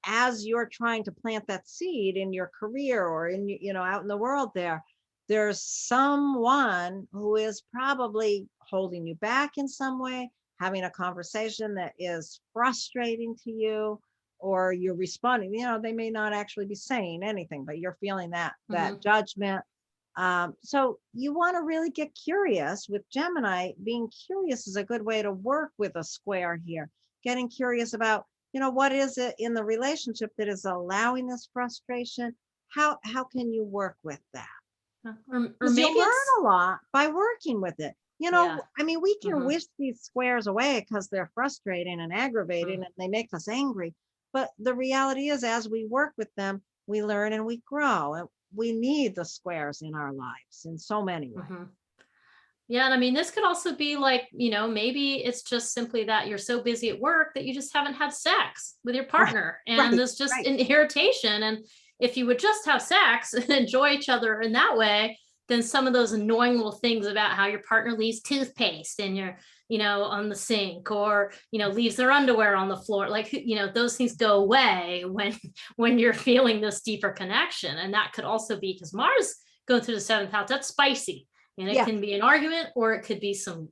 As you're trying to plant that seed in your career or in out in the world, there's someone who is probably holding you back in some way, having a conversation that is frustrating to you, or you're responding, they may not actually be saying anything, but you're feeling that judgment. So you want to really get curious with Gemini. Being curious is a good way to work with a square here. Getting curious about, what is it in the relationship that is allowing this frustration? How can you work with that? Or Because maybe you'll learn a lot by working with it. I mean, we can wish these squares away because they're frustrating and aggravating and they make us angry. But the reality is, as we work with them, we learn and we grow. And we need the squares in our lives in so many ways. Yeah. And I mean, this could also be like, maybe it's just simply that you're so busy at work that you just haven't had sex with your partner. And there's just an irritation. And if you would just have sex and enjoy each other in that way, then some of those annoying little things about how your partner leaves toothpaste in your, on the sink, or, leaves their underwear on the floor, like, those things go away when you're feeling this deeper connection. And that could also be because Mars going through the 7th house, that's spicy. And it can be an argument, or it could be some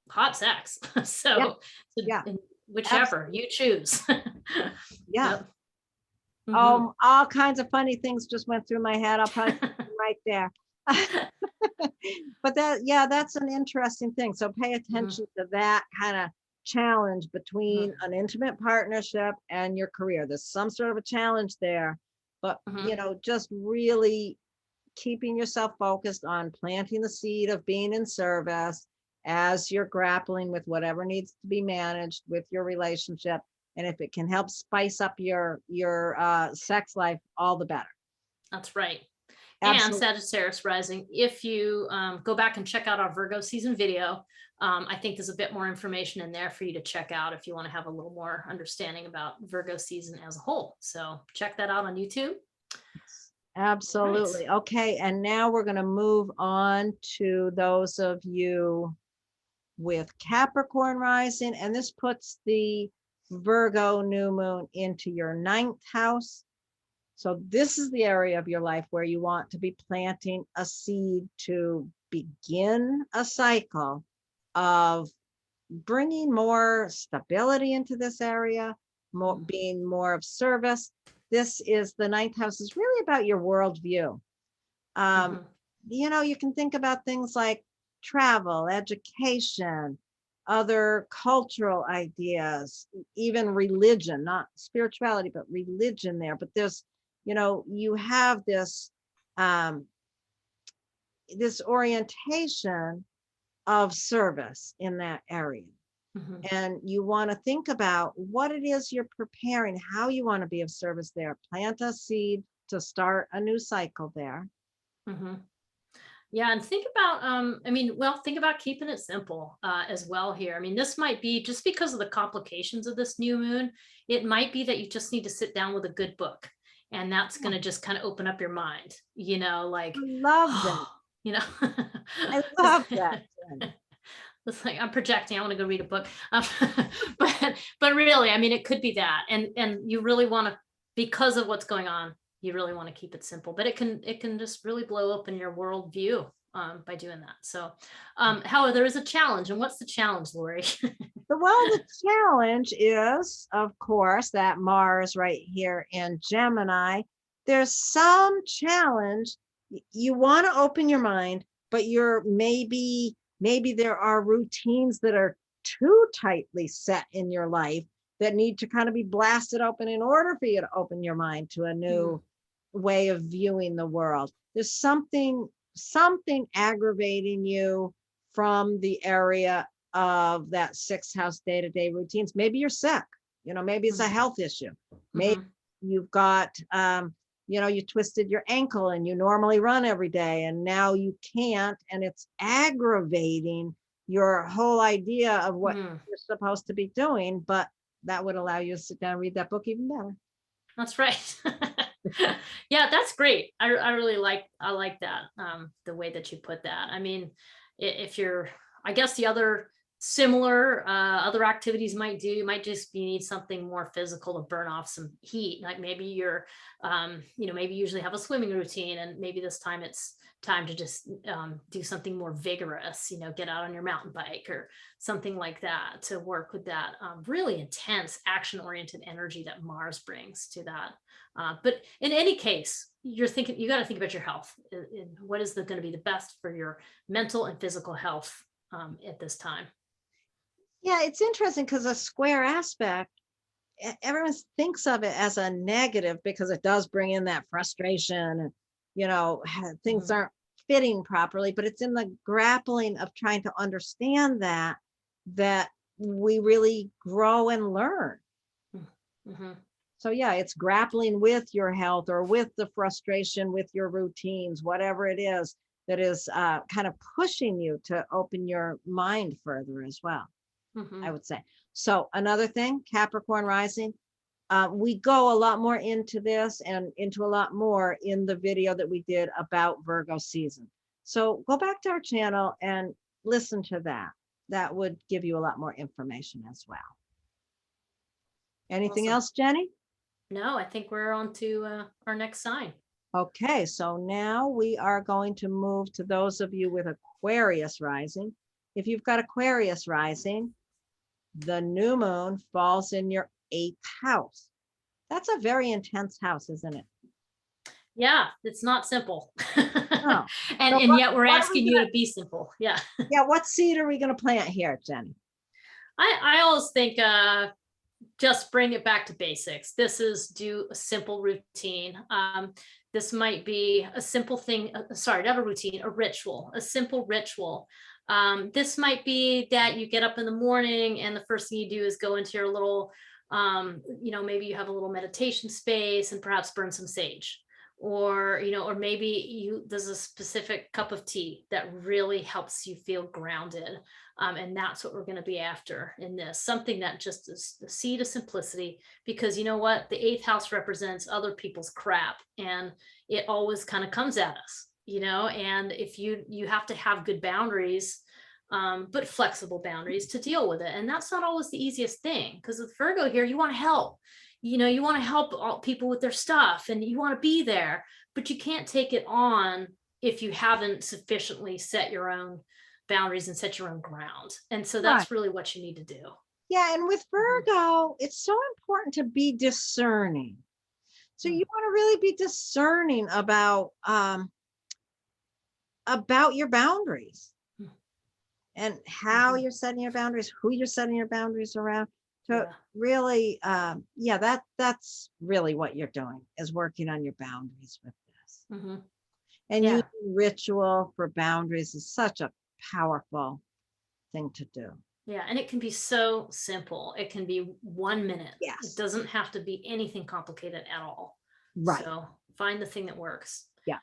hot sex. So whichever you choose. Yep. All kinds of funny things just went through my head. I'll probably put them right there. But that's an interesting thing. So pay attention to that kind of challenge between an intimate partnership and your career. There's some sort of a challenge there, but just really keeping yourself focused on planting the seed of being in service as you're grappling with whatever needs to be managed with your relationship. And if it can help spice up your sex life, all the better. That's right. Absolutely. And Sagittarius rising, if you go back and check out our Virgo season video, I think there's a bit more information in there for you to check out if you want to have a little more understanding about Virgo season as a whole. So check that out on YouTube. Absolutely. Okay. And now we're going to move on to those of you with Capricorn rising, and this puts the Virgo new moon into your 9th house. So this is the area of your life where you want to be planting a seed to begin a cycle of bringing more stability into this area, more being more of service. This is the 9th house is really about your worldview. You can think about things like travel, education, other cultural ideas, even religion, not spirituality, but religion there. But there's, you have this this orientation of service in that area. And you want to think about what it is you're preparing, how you want to be of service there. Plant a seed to start a new cycle there. Yeah, and think about, think about keeping it simple as well here. I mean, this might be just because of the complications of this new moon. It might be that you just need to sit down with a good book, and that's going to just kind of open up your mind, like, I love that. I love that. It's like I'm projecting. I want to go read a book, but really, I mean, it could be that, and you really want to, because of what's going on, you really want to keep it simple. But it can just really blow open your worldview by doing that. So, however, there is a challenge, and what's the challenge, Laurie? The challenge is, of course, that Mars right here in Gemini. There's some challenge. You want to open your mind, but you're maybe there are routines that are too tightly set in your life that need to kind of be blasted open in order for you to open your mind to a new way of viewing the world. There's something aggravating you from the area of that 6th house day-to-day routines. Maybe you're sick, maybe it's a health issue. Maybe you've got you twisted your ankle and you normally run every day and now you can't, and it's aggravating your whole idea of what you're supposed to be doing. But that would allow you to sit down and read that book even better. That's right. Yeah, that's great. I really like that, the way that you put that. I mean, if you're, I guess the other similar other activities might just be, need something more physical to burn off some heat. Like maybe you're maybe you usually have a swimming routine, and maybe this time it's time to just do something more vigorous, get out on your mountain bike or something like that, to work with that really intense action oriented energy that Mars brings to that. But in any case, you got to think about your health and what is going to be the best for your mental and physical health at this time. Yeah, it's interesting because a square aspect, everyone thinks of it as a negative because it does bring in that frustration and, things aren't fitting properly, but it's in the grappling of trying to understand that we really grow and learn. So yeah, it's grappling with your health or with the frustration with your routines, whatever it is that is kind of pushing you to open your mind further as well. I would say. So another thing, Capricorn rising, we go a lot more into this and into a lot more in the video that we did about Virgo season. So go back to our channel and listen to that. That would give you a lot more information as well. Anything else, Jenny? No, I think we're on to our next sign. Okay, so now we are going to move to those of you with Aquarius rising. If you've got Aquarius rising, the new moon falls in your 8th house. That's a very intense house, isn't it? Yeah, it's not simple. No. And yet we're asking you to be simple. Yeah. Yeah, what seed are we going to plant here, Jenny? I always think just bring it back to basics. This is do a simple routine. This might be a simple thing. Sorry, not a routine, a ritual, a simple ritual. This might be that you get up in the morning and the first thing you do is go into your little, maybe you have a little meditation space and perhaps burn some sage, or maybe there's a specific cup of tea that really helps you feel grounded. And that's what we're going to be after in this, something that just is the seed of simplicity, because you know what? The eighth house represents other people's crap, and it always kind of comes at us, and if you have to have good boundaries, but flexible boundaries to deal with it. And that's not always the easiest thing, because with Virgo here, you want to help, you want to help all people with their stuff, and you want to be there, but you can't take it on if you haven't sufficiently set your own boundaries and set your own ground. And so that's really what you need to do. Yeah. And with Virgo, it's so important to be discerning. So you want to really be discerning about your boundaries and how you're setting your boundaries, who you're setting your boundaries around. So really, that's really what you're doing, is working on your boundaries with this. And using ritual for boundaries is such a powerful thing to do. Yeah, and it can be so simple. It can be 1 minute. Yes. It doesn't have to be anything complicated at all. Right. So find the thing that works. Yeah.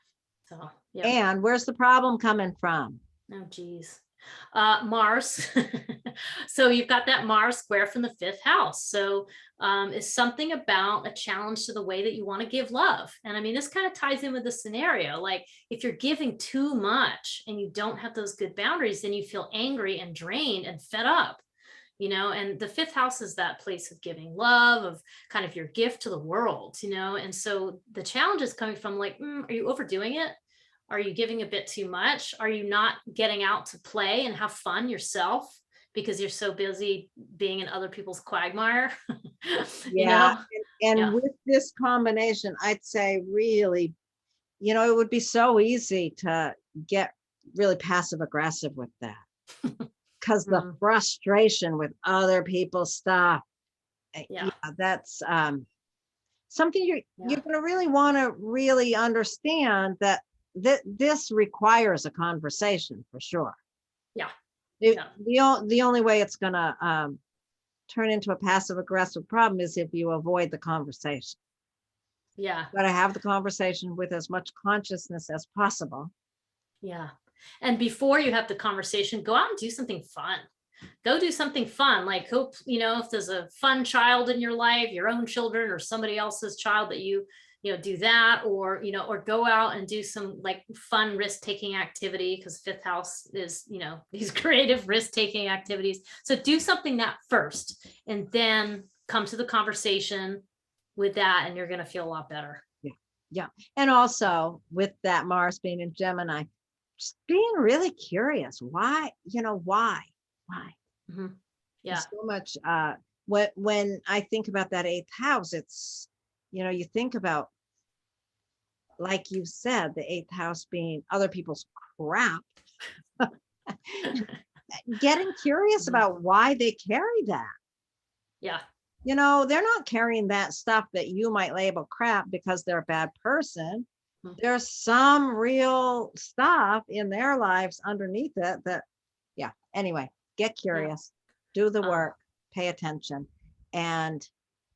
So yeah. And where's the problem coming from? Oh, geez. Mars. So you've got that Mars square from the fifth house. So it's something about a challenge to the way that you want to give love. And I mean, this kind of ties in with the scenario. Like, if you're giving too much and you don't have those good boundaries, then you feel angry and drained and fed up, and the fifth house is that place of giving love, of kind of your gift to the world, and so the challenge is coming from like, are you overdoing it? Are you giving a bit too much? Are you not getting out to play and have fun yourself because you're so busy being in other people's quagmire? And with this combination, I'd say really, it would be so easy to get really passive aggressive with that, because the frustration with other people's stuff, that's something you're going to really want to really understand, that this requires a conversation for sure. The only way it's going to turn into a passive aggressive problem is if you avoid the conversation. Got to have the conversation with as much consciousness as possible. And before you have the conversation, go out and do something fun. Go do something fun. Like, hope, if there's a fun child in your life, your own children or somebody else's child, that you do that, or go out and do some like fun risk-taking activity, because fifth house is, these creative risk-taking activities. So do something that first, and then come to the conversation with that, and you're going to feel a lot better. Yeah. And also with that Mars being in Gemini, just being really curious. Why? Why? So much. When I think about that eighth house, it's, you think about, like you said, the eighth house being other people's crap. Getting curious about why they carry that. They're not carrying that stuff that you might label crap because they're a bad person. There's some real stuff in their lives underneath it that, anyway, get curious, do the work, pay attention, and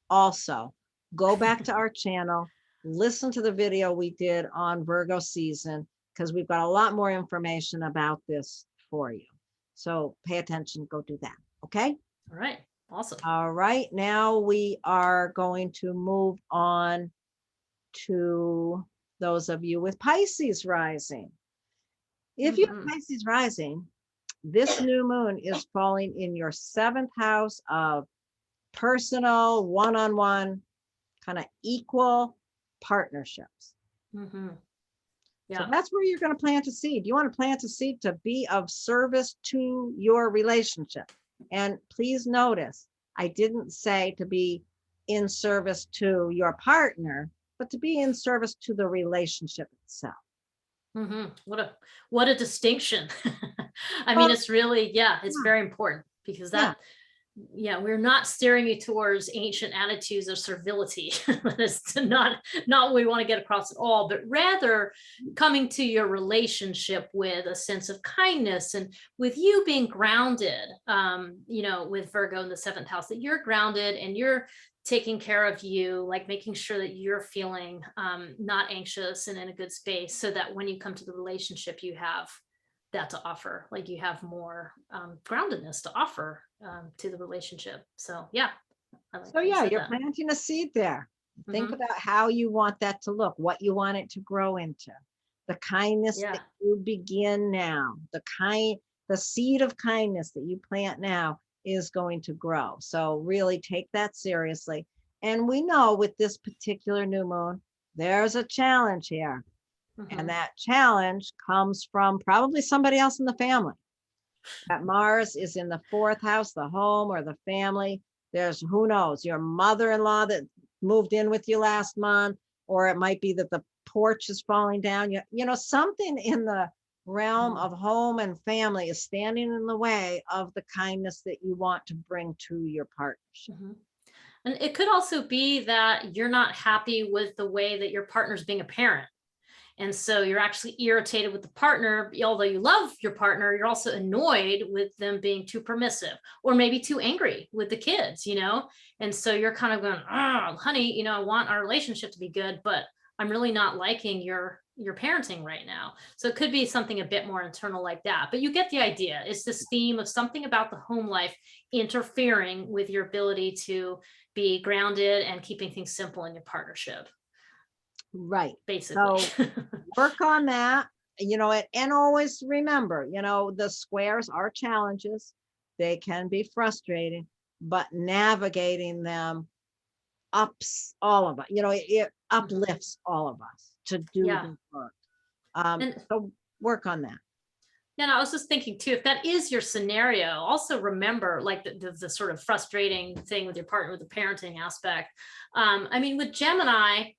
also go back to our channel, listen to the video we did on Virgo season, because we've got a lot more information about this for you. So pay attention, go do that. Okay. All right. Awesome. All right. Now we are going to move on to those of you with Pisces rising. If you have Pisces rising, this new moon is falling in your seventh house of personal, one-on-one, kind of equal partnerships. So that's where you're going to plant a seed. You want to plant a seed to be of service to your relationship. And please notice, I didn't say to be in service to your partner, but to be in service to the relationship itself. What a distinction. I mean, it's really, it's very important, because that, we're not steering you towards ancient attitudes of servility. That's not what we want to get across at all, but rather coming to your relationship with a sense of kindness, and with you being grounded, with Virgo in the seventh house, that you're grounded and you're taking care of you, like making sure that you're feeling not anxious and in a good space, so that when you come to the relationship, you have that to offer. Like you have more groundedness to offer to the relationship. So yeah. I like So that you yeah, said you're that. planting a seed there. Think Mhm. about how you want that to look, what you want it to grow into. The kindness Yeah. that you begin now, the seed of kindness that you plant now is going to grow. So really take that seriously. And we know with this particular new moon, there's a challenge here. And Mhm. that challenge comes from probably somebody else in the family. That Mars is in the fourth house, the home or the family. There's, who knows, your mother-in-law that moved in with you last month, or it might be that the porch is falling down. Something in the realm Mhm. of home and family is standing in the way of the kindness that you want to bring to your partnership. Mhm. And it could also be that you're not happy with the way that your partner's being a parent. And so you're actually irritated with the partner, although you love your partner, you're also annoyed with them being too permissive or maybe too angry with the kids. And so you're kind of going, oh, honey, I want our relationship to be good, but I'm really not liking your parenting right now. So it could be something a bit more internal like that. But you get the idea. It's this theme of something about the home life interfering with your ability to be grounded and keeping things simple in your partnership, Right. basically. So work on that, and always remember, the squares are challenges. They can be frustrating, but navigating them ups all of us, it Mhm. uplifts all of us to do Yeah. the work. And So work on that. then I was just thinking too, if that is your scenario, also remember like the sort of frustrating thing with your partner with the parenting aspect. I mean, with Gemini,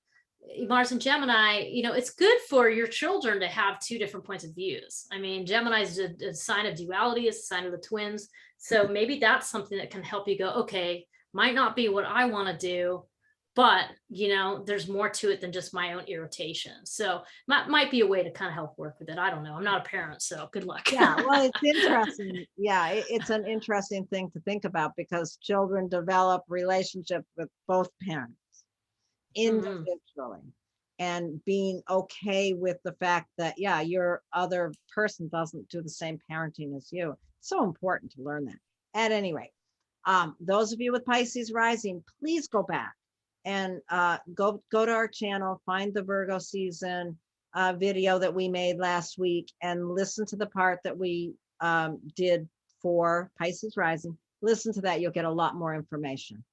Mars and Gemini, it's good for your children to have two different points of views. I mean, Gemini is a sign of duality, it's a sign of the twins. So maybe that's something that can help you go, okay, might not be what I want to do, but there's more to it than just my own irritation. So might be a way to kind of help work with it. I don't know. I'm not a parent, so good luck. Yeah, well, it's interesting. Yeah, it's an interesting thing to think about because children develop relationships with both parents Mhm. individually, and being okay with the fact that, yeah, your other person doesn't do the same parenting as you. So important to learn that. At any rate, those of you with Pisces rising, please go back and go to our channel, find the Virgo season video that we made last week, and listen to the part that we did for Pisces rising. Listen to that; you'll get a lot more information.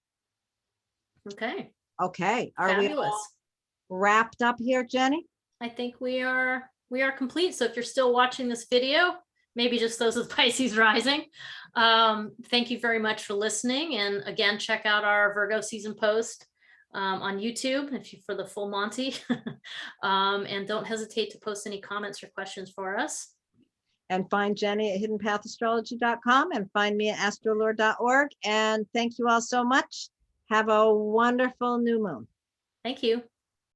Okay. Okay, are we all Fabulous. wrapped up here, Jenny? I think we are complete. So if you're still watching this video, maybe just those with Pisces rising, thank you very much for listening. And again, check out our Virgo season post on YouTube if you for the full Monty. And don't hesitate to post any comments or questions for us. And find Jenny at hiddenpathastrology.com and find me at astrolore.org. And thank you all so much. Have a wonderful new moon. Thank you.